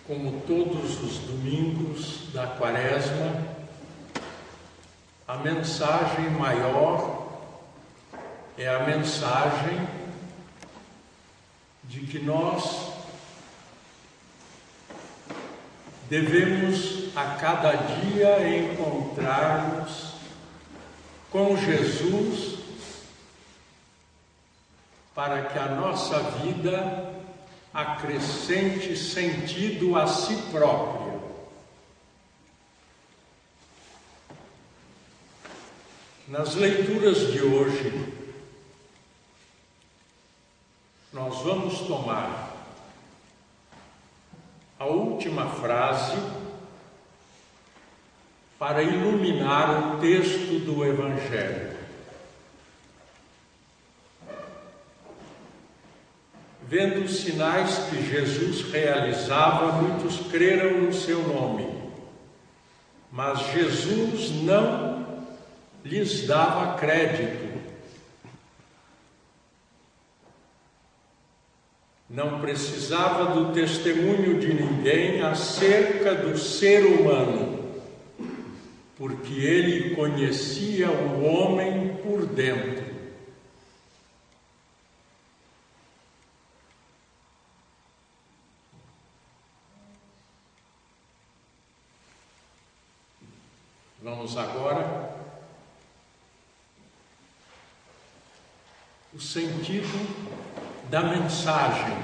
como todos os domingos da Quaresma, a mensagem maior é a mensagem de que nós devemos a cada dia encontrar-nos com Jesus para que a nossa vida acrescente sentido a si própria. Nas leituras de hoje, nós vamos tomar a última frase para iluminar o texto do Evangelho. Vendo os sinais que Jesus realizava, muitos creram no seu nome, mas Jesus não lhes dava crédito. Não precisava do testemunho de ninguém acerca do ser humano, porque ele conhecia o homem por dentro. Vamos agora o sentido da mensagem.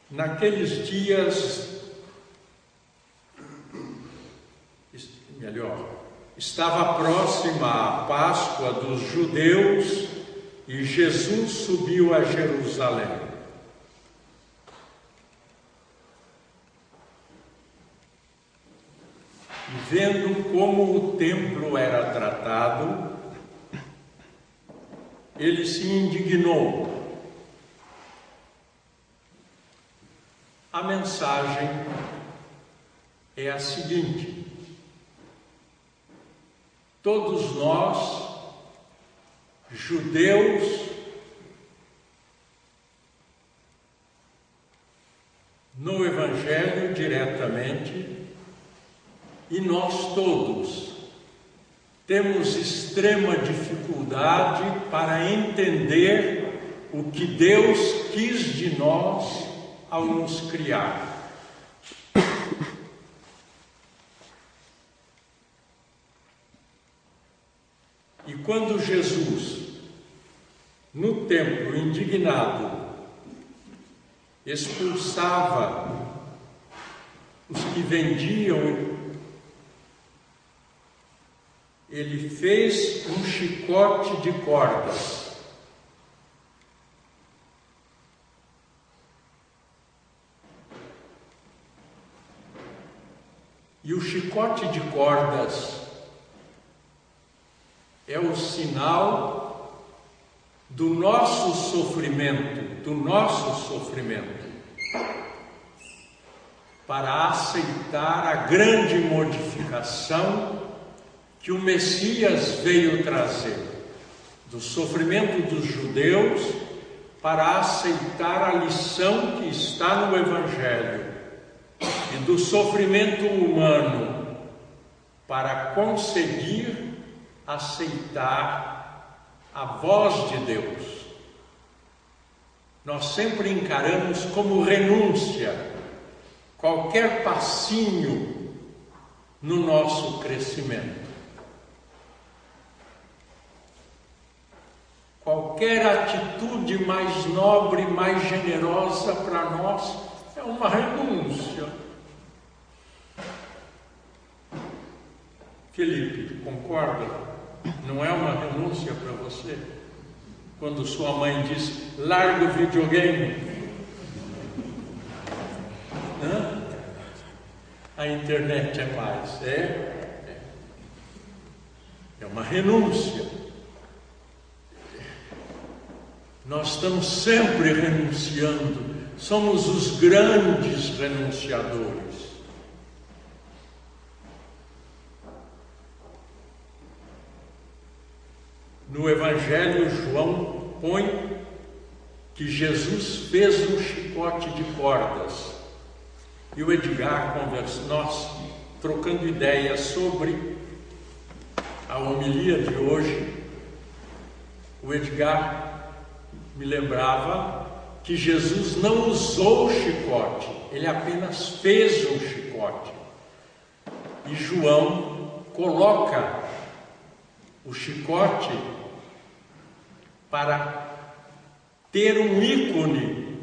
Naqueles dias, estava próxima a Páscoa dos judeus e Jesus subiu a Jerusalém. E vendo como o templo era tratado, ele se indignou. A mensagem é a seguinte: todos nós, judeus, no Evangelho diretamente, e nós todos temos extrema dificuldade para entender o que Deus quis de nós ao nos criar. E quando Jesus, no templo indignado, expulsava os que vendiam, ele fez um chicote de cordas. E o chicote de cordas é o sinal do nosso sofrimento, para aceitar a grande modificação que o Messias veio trazer, do sofrimento dos judeus para aceitar a lição que está no Evangelho, e do sofrimento humano para conseguir aceitar a voz de Deus. Nós sempre encaramos como renúncia qualquer passinho no nosso crescimento. Qualquer atitude mais nobre, mais generosa para nós é uma renúncia. Felipe, concorda? Não é uma renúncia para você? Quando sua mãe diz, larga o videogame. A internet é mais. É uma renúncia. Nós estamos sempre renunciando, somos os grandes renunciadores. No Evangelho, João põe que Jesus fez um chicote de cordas. E o Edgar nós trocando ideias sobre a homilia de hoje, o Edgar me lembrava que Jesus não usou o chicote, ele apenas fez um chicote. E João coloca o chicote para ter um ícone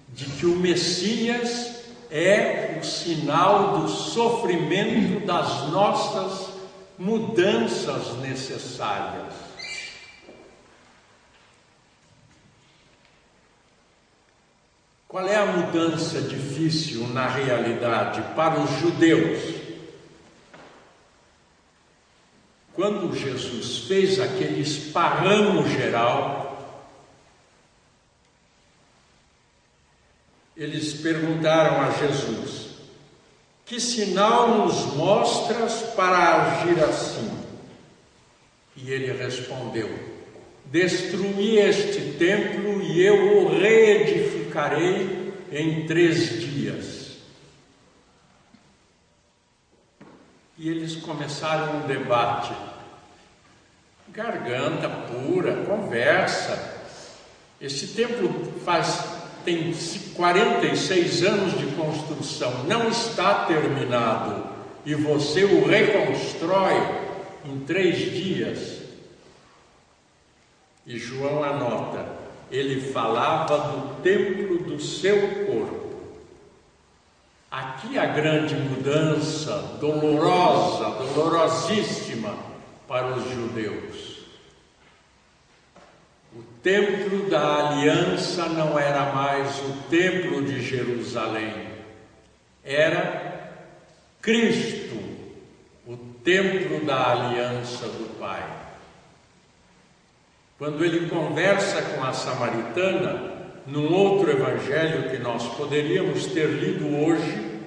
de que o Messias é o sinal do sofrimento das nossas mudanças necessárias. Qual é a mudança difícil na realidade para os judeus? Quando Jesus fez aquele esparramo geral, eles perguntaram a Jesus: que sinal nos mostras para agir assim? E ele respondeu: destruí este templo e eu o reedificarei em 3 dias. E eles começaram um debate, garganta pura, conversa. Esse templo tem 46 anos de construção, não está terminado, e você o reconstrói em 3 dias. E João anota, ele falava do templo do seu corpo. Aqui a grande mudança, dolorosíssima para os judeus. O templo da aliança não era mais o templo de Jerusalém, era Cristo, o templo da aliança do Pai. Quando ele conversa com a samaritana, num outro evangelho que nós poderíamos ter lido hoje,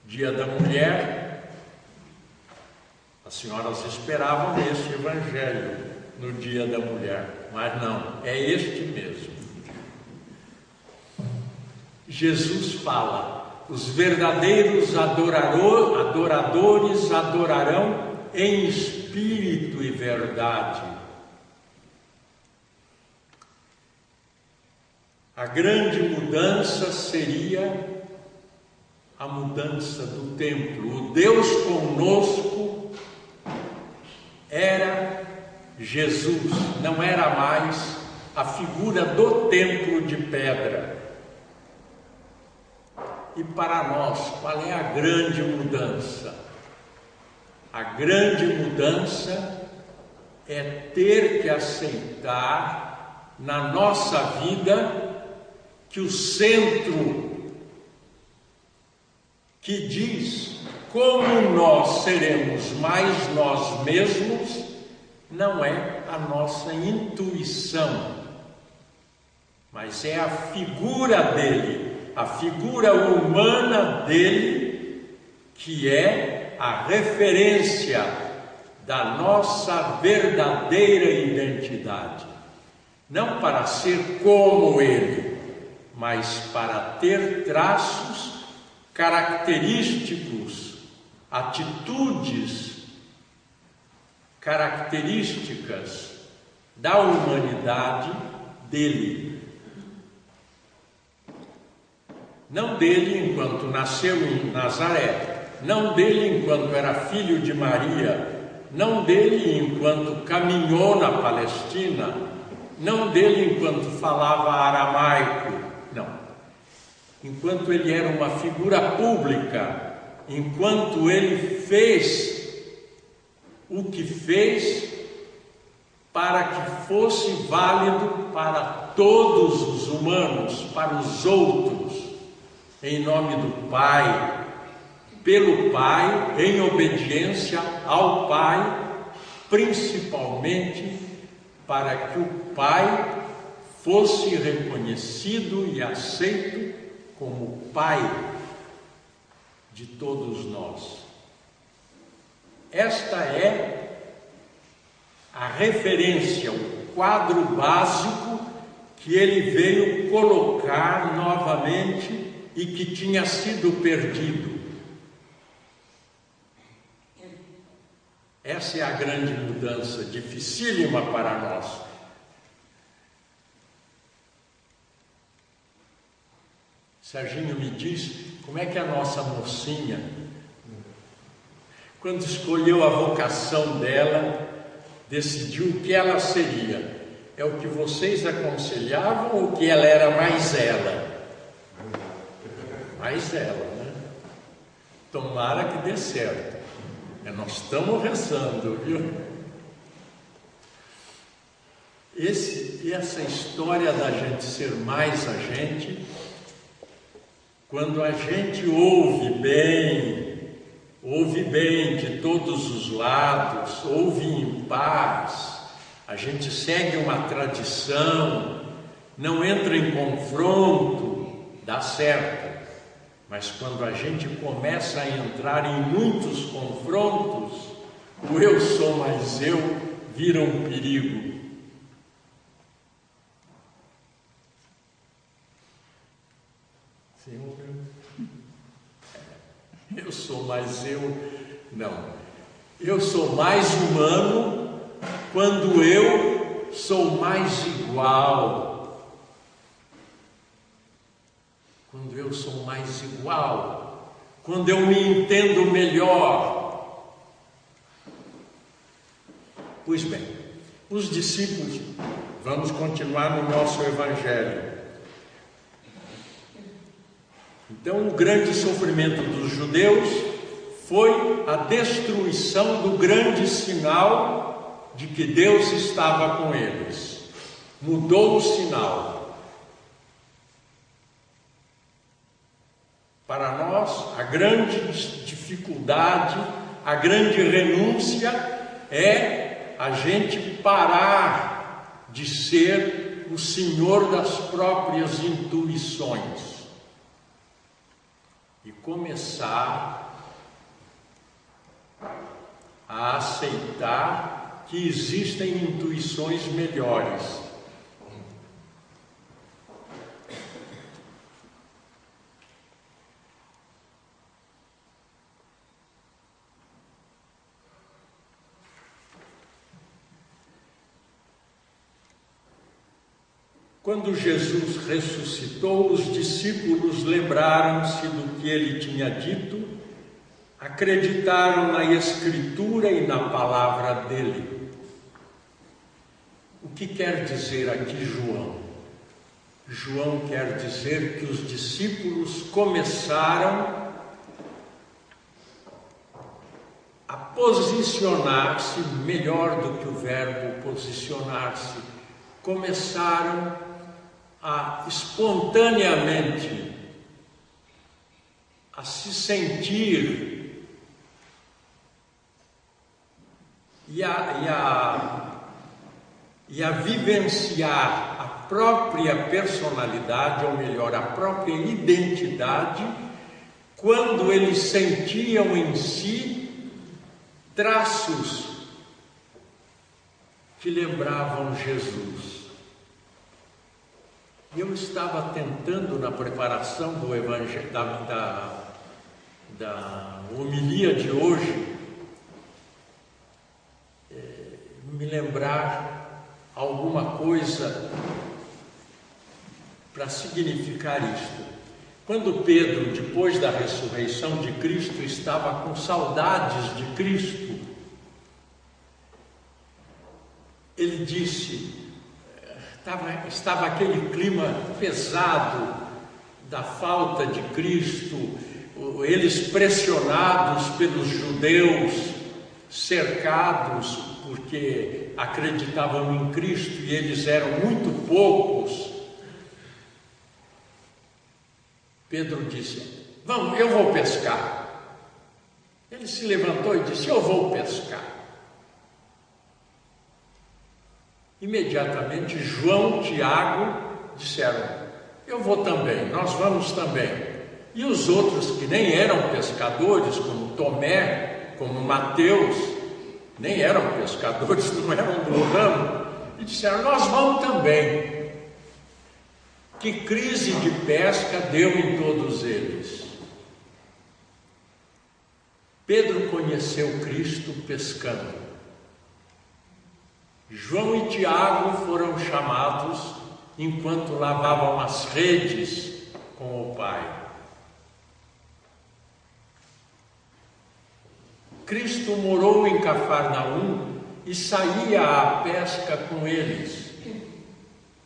Dia da Mulher, as senhoras esperavam este evangelho no Dia da Mulher, mas não, é este mesmo. Jesus fala: os verdadeiros adoradores adorarão em espírito e verdade. A grande mudança seria a mudança do templo. O Deus conosco era Jesus, não era mais a figura do templo de pedra. E para nós, qual é a grande mudança? A grande mudança é ter que aceitar na nossa vida que o centro que diz como nós seremos mais nós mesmos não é a nossa intuição, mas é a figura dele, a figura humana dele, que é a referência da nossa verdadeira identidade. Não para ser como ele, mas para ter traços característicos, atitudes características da humanidade dele. Não dele enquanto nasceu em Nazaré, não dele enquanto era filho de Maria, não dele enquanto caminhou na Palestina, não dele enquanto falava aramaico, não. Enquanto ele era uma figura pública, enquanto ele fez o que fez para que fosse válido para todos os humanos, para os outros, em nome do Pai, pelo Pai, em obediência ao Pai, principalmente para que o Pai fosse reconhecido e aceito como Pai de todos nós. Esta é a referência, o quadro básico que ele veio colocar novamente e que tinha sido perdido. Essa é a grande mudança, dificílima para nós. Serginho me diz como é que a nossa mocinha, quando escolheu a vocação dela, decidiu o que ela seria. É o que vocês aconselhavam ou que ela era mais ela? Mais ela, né? Tomara que dê certo. Nós estamos rezando, viu? Essa história da gente ser mais a gente, quando a gente ouve bem de todos os lados, ouve em paz, a gente segue uma tradição, não entra em confronto, dá certo. Mas quando a gente começa a entrar em muitos confrontos, o eu sou mais eu vira um perigo. Senhor, eu sou mais eu, não. Eu sou mais humano quando eu sou mais igual. Quando eu sou mais igual, quando eu me entendo melhor. Pois bem, os discípulos, vamos continuar no nosso Evangelho. Então, o grande sofrimento dos judeus foi a destruição do grande sinal de que Deus estava com eles. Mudou o sinal. Para nós, a grande dificuldade, a grande renúncia é a gente parar de ser o senhor das próprias intuições e começar a aceitar que existem intuições melhores. Quando Jesus ressuscitou, os discípulos lembraram-se do que ele tinha dito, acreditaram na Escritura e na palavra dele. O que quer dizer aqui João? João quer dizer que os discípulos começaram a posicionar-se, melhor do que o verbo posicionar-se, começaram a espontaneamente a se sentir e a vivenciar a própria personalidade, ou melhor, a própria identidade, quando eles sentiam em si traços que lembravam Jesus. Eu estava tentando, na preparação do evangelho, da homilia de hoje, me lembrar alguma coisa para significar isto. Quando Pedro, depois da ressurreição de Cristo, estava com saudades de Cristo, ele disse, estava aquele clima pesado da falta de Cristo, eles pressionados pelos judeus, cercados porque acreditavam em Cristo e eles eram muito poucos. Pedro disse, vamos, eu vou pescar. Ele se levantou e disse, eu vou pescar. Imediatamente João, Tiago disseram, eu vou também, nós vamos também. E os outros que nem eram pescadores, como Tomé, como Mateus, nem eram pescadores, não eram do ramo, e disseram, nós vamos também. Que crise de pesca deu em todos eles. Pedro conheceu Cristo pescando. João e Tiago foram chamados enquanto lavavam as redes com o Pai. Cristo morou em Cafarnaum e saía à pesca com eles.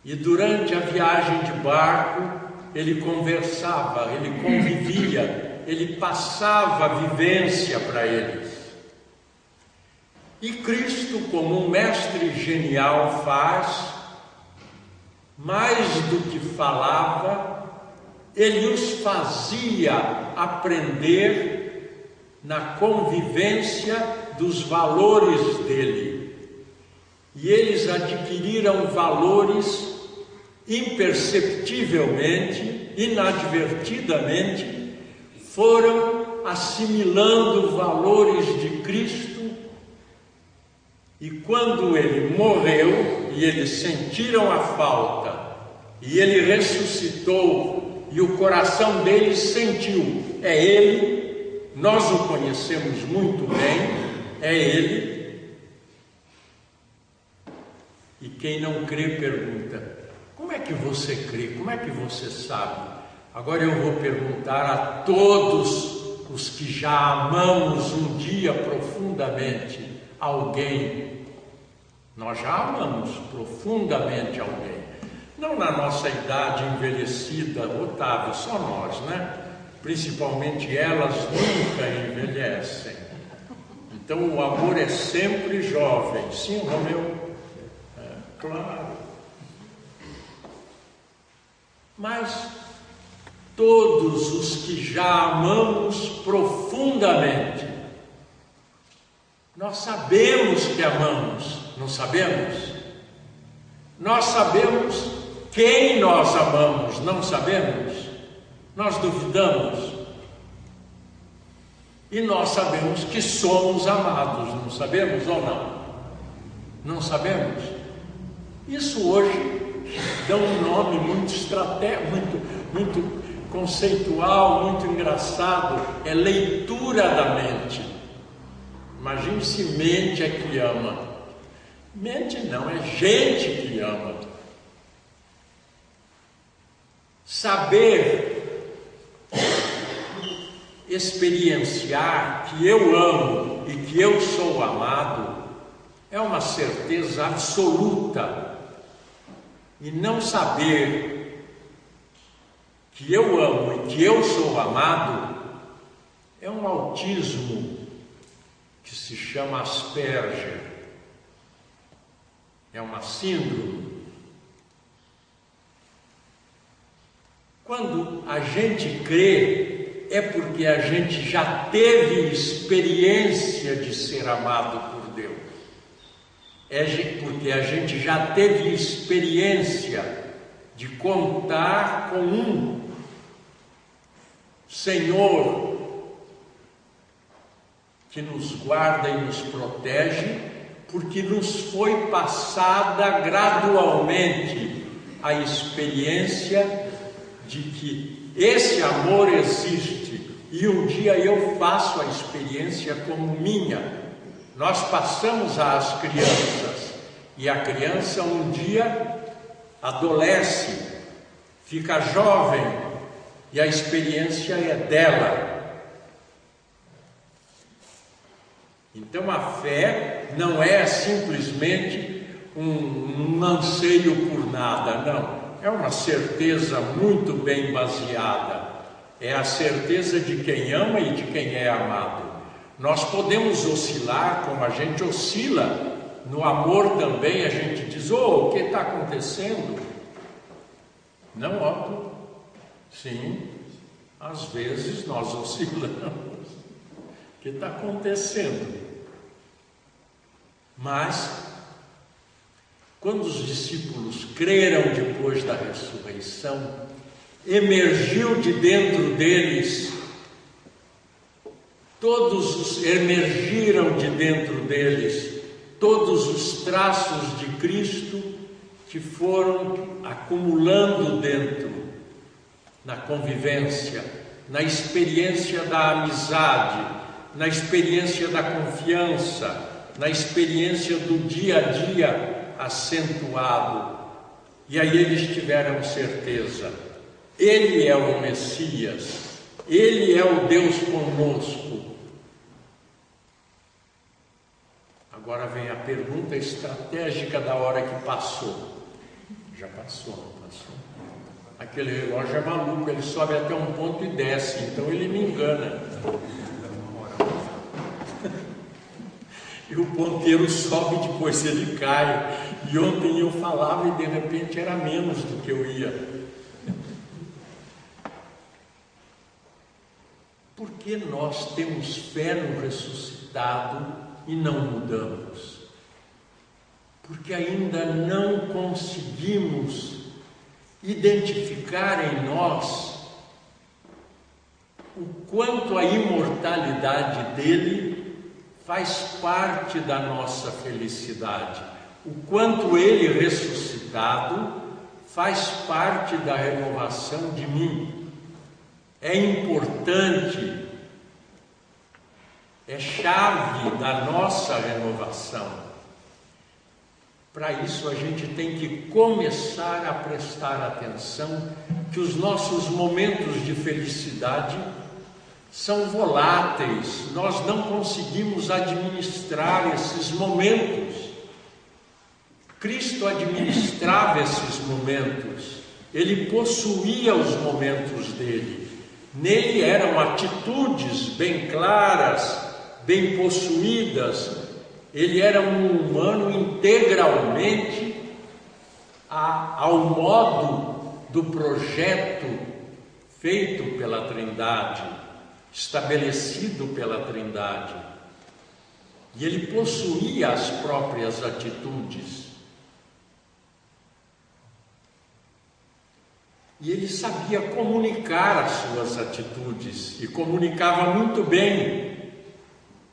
E durante a viagem de barco, ele conversava, ele convivia, ele passava a vivência para eles. E Cristo, como um mestre genial faz, mais do que falava, ele os fazia aprender na convivência dos valores dele. E eles adquiriram valores imperceptivelmente, inadvertidamente, foram assimilando valores de Cristo, e quando ele morreu e eles sentiram a falta e ele ressuscitou e o coração deles sentiu, é ele, nós o conhecemos muito bem, é ele. E quem não crê pergunta: como é que você crê? Como é que você sabe? Agora eu vou perguntar a todos os que já amamos um dia profundamente alguém. Nós já amamos profundamente alguém. Não na nossa idade envelhecida, Otávio, só nós, né? Principalmente elas nunca envelhecem. Então o amor é sempre jovem. Sim, Romeu? Claro. Mas todos os que já amamos profundamente, nós sabemos que amamos, não sabemos? Nós sabemos quem nós amamos, não sabemos? Nós duvidamos. E nós sabemos que somos amados, não sabemos ou não? Não sabemos? Isso hoje dá um nome muito estratégico, muito conceitual, muito engraçado, é leitura da mente. Imagine se mente é que ama. Mente não, é gente que ama. Saber experienciar que eu amo e que eu sou amado é uma certeza absoluta. E não saber que eu amo e que eu sou amado é um autismo que se chama Asperger. É uma síndrome. Quando a gente crê, é porque a gente já teve experiência de ser amado por Deus. É porque a gente já teve experiência de contar com um Senhor que nos guarda e nos protege, porque nos foi passada gradualmente a experiência de que esse amor existe, e um dia eu faço a experiência como minha. Nós passamos às crianças, e a criança um dia adolesce, fica jovem, e a experiência é dela. Então a fé não é simplesmente um anseio por nada, não. É uma certeza muito bem baseada. É a certeza de quem ama e de quem é amado. Nós podemos oscilar como a gente oscila. No amor também a gente diz: o que está acontecendo? Não, Otto? Sim, às vezes nós oscilamos. O que está acontecendo? Mas, quando os discípulos creram depois da ressurreição, emergiu de dentro deles, emergiram de dentro deles todos os traços de Cristo que foram acumulando dentro, na convivência, na experiência da amizade, na experiência da confiança, na experiência do dia a dia acentuado. E aí eles tiveram certeza: Ele é o Messias, Ele é o Deus conosco. Agora vem a pergunta estratégica da hora que passou. Já passou, não passou? Aquele relógio é maluco, ele sobe até um ponto e desce, então ele me engana. E o ponteiro sobe, depois ele cai. E ontem eu falava e de repente era menos do que eu ia. Por que nós temos fé no ressuscitado e não mudamos? Porque ainda não conseguimos identificar em nós o quanto a imortalidade dele faz parte da nossa felicidade, o quanto ele ressuscitado faz parte da renovação de mim. É importante, é chave da nossa renovação. Para isso a gente tem que começar a prestar atenção que os nossos momentos de felicidade são voláteis, nós não conseguimos administrar esses momentos. Cristo administrava esses momentos, ele possuía os momentos dele, nele eram atitudes bem claras, bem possuídas. Ele era um humano integralmente ao modo do projeto feito pela Trindade, estabelecido pela Trindade. E ele possuía as próprias atitudes. E ele sabia comunicar as suas atitudes, e comunicava muito bem,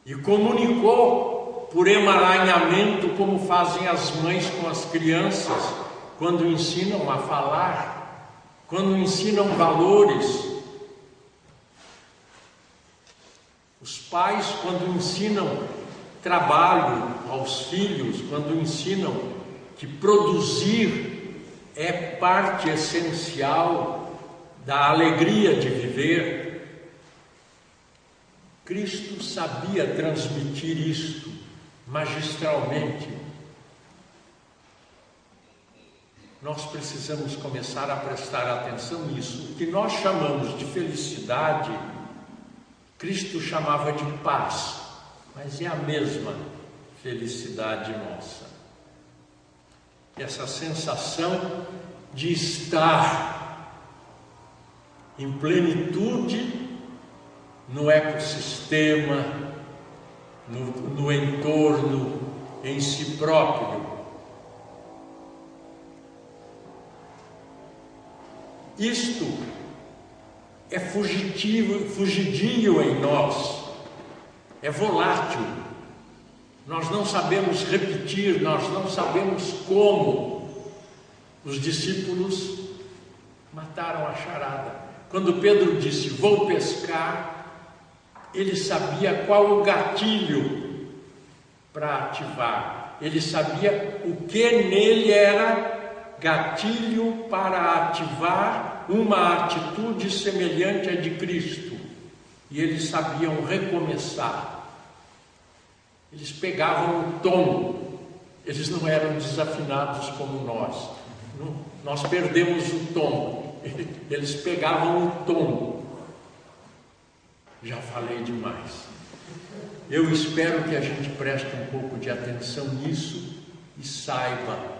e comunicou por emaranhamento, como fazem as mães com as crianças, quando ensinam a falar, quando ensinam valores. Os pais, quando ensinam trabalho aos filhos, quando ensinam que produzir é parte essencial da alegria de viver, Cristo sabia transmitir isto magistralmente. Nós precisamos começar a prestar atenção nisso. O que nós chamamos de felicidade, Cristo chamava de paz, mas é a mesma felicidade nossa. Essa sensação de estar em plenitude no ecossistema, no entorno, em si próprio. Isto é fugidio em nós, é volátil. Nós não sabemos repetir, nós não sabemos como. Os discípulos mataram a charada. Quando Pedro disse: vou pescar, ele sabia qual o gatilho para ativar. Ele sabia o que nele era gatilho para ativar uma atitude semelhante à de Cristo. E eles sabiam recomeçar. Eles pegavam o tom. Eles não eram desafinados como nós. Nós perdemos o tom. Eles pegavam o tom. Já falei demais. Eu espero que a gente preste um pouco de atenção nisso e saiba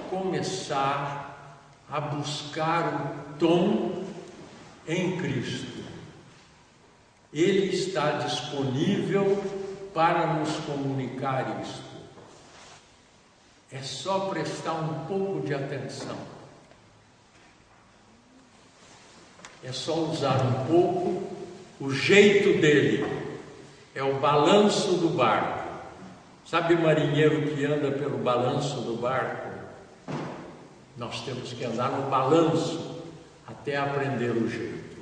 começar a buscar o tom em Cristo. Ele está disponível para nos comunicar isto. É só prestar um pouco de atenção. É só usar um pouco o jeito dele. É o balanço do barco. Sabe o marinheiro que anda pelo balanço do barco? Nós temos que andar no balanço até aprender o jeito.